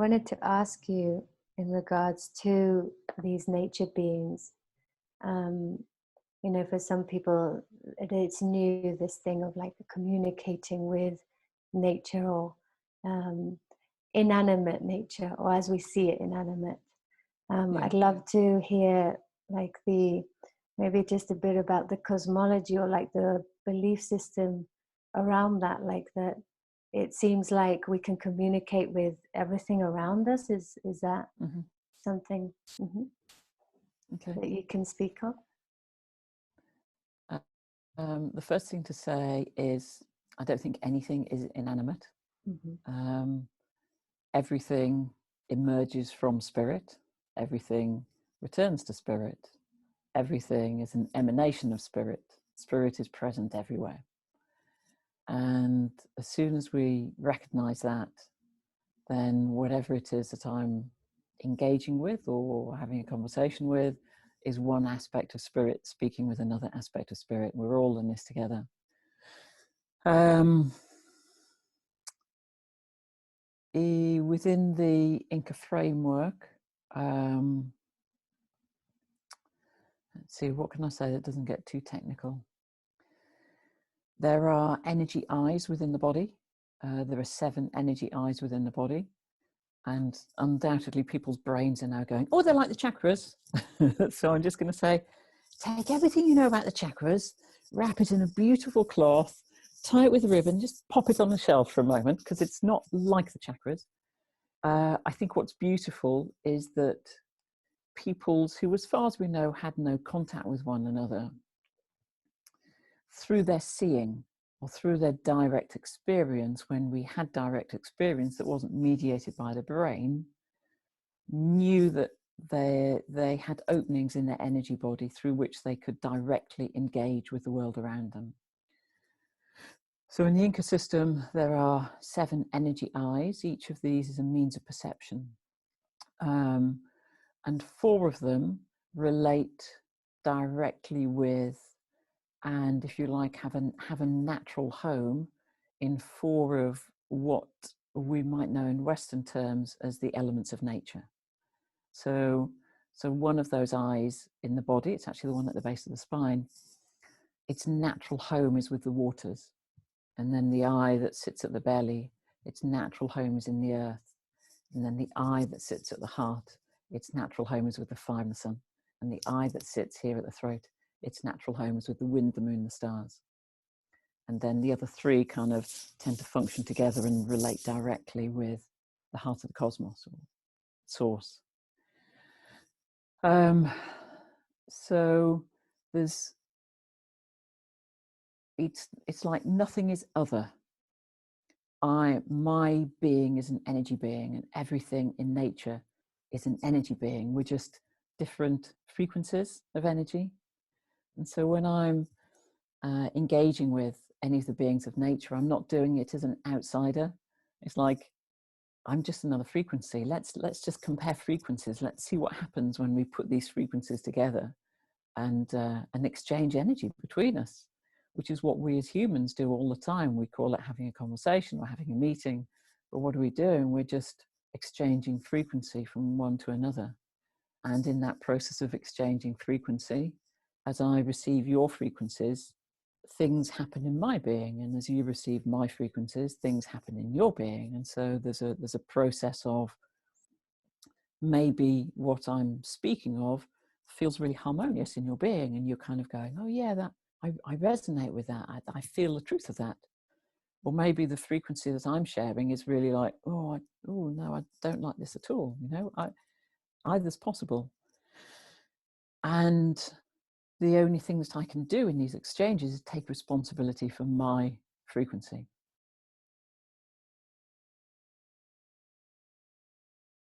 wanted to ask you in regards to these nature beings. For some people, it's new, this thing of like communicating with nature, or inanimate nature, or as we see it, inanimate. I'd love to hear like maybe just a bit about the cosmology, or like the belief system around that, like that it seems like we can communicate with everything around us. Is that something that you can speak of? The first thing to say is I don't think anything is inanimate. Everything emerges from spirit. Everything returns to spirit. Everything is an emanation of spirit. Spirit is present everywhere. And as soon as we recognize that, then whatever it is that I'm engaging with or having a conversation with is one aspect of spirit speaking with another aspect of spirit. We're all in this together. Within the Inca framework, let's see, what can I say that doesn't get too technical? There are energy eyes within the body. There are 7 energy eyes within the body. And undoubtedly people's brains are now going, oh, they're like the chakras. So I'm just going to say, take everything you know about the chakras, wrap it in a beautiful cloth, tie it with a ribbon, just pop it on the shelf for a moment, because it's not like the chakras. I think what's beautiful is that peoples who, as far as we know, had no contact with one another, through their seeing or through their direct experience, when we had direct experience that wasn't mediated by the brain, knew that they had openings in their energy body through which they could directly engage with the world around them. So in the Inca system, there are 7 energy eyes. Each of these is a means of perception. And 4 of them relate directly with, and if you like, have a natural home in 4 of what we might know in Western terms as the elements of nature. So one of those eyes in the body, it's actually the one at the base of the spine, its natural home is with the waters. And then the eye that sits at the belly, its natural home is in the earth. And then the eye that sits at the heart, its natural home is with the fire and the sun. And the eye that sits here at the throat, its natural home is with the wind, the moon, the stars. And then the other 3 kind of tend to function together and relate directly with the heart of the cosmos, or source. So it's like nothing is other. My being is an energy being, and everything in nature is an energy being. We're just different frequencies of energy. And so when I'm engaging with any of the beings of nature, I'm not doing it as an outsider. It's like, I'm just another frequency. Let's just compare frequencies. Let's see what happens when we put these frequencies together and exchange energy between us, which is what we as humans do all the time. We call it having a conversation or having a meeting, but what are we doing? We're just exchanging frequency from one to another. And in that process of exchanging frequency, as I receive your frequencies, things happen in my being, and as you receive my frequencies, things happen in your being. And so there's a process of, maybe what I'm speaking of feels really harmonious in your being, and you're kind of going, oh yeah, that I resonate with that. I feel the truth of that. Or maybe the frequency that I'm sharing is really like, oh no, I don't like this at all. Either's possible. And the only thing that I can do in these exchanges is take responsibility for my frequency.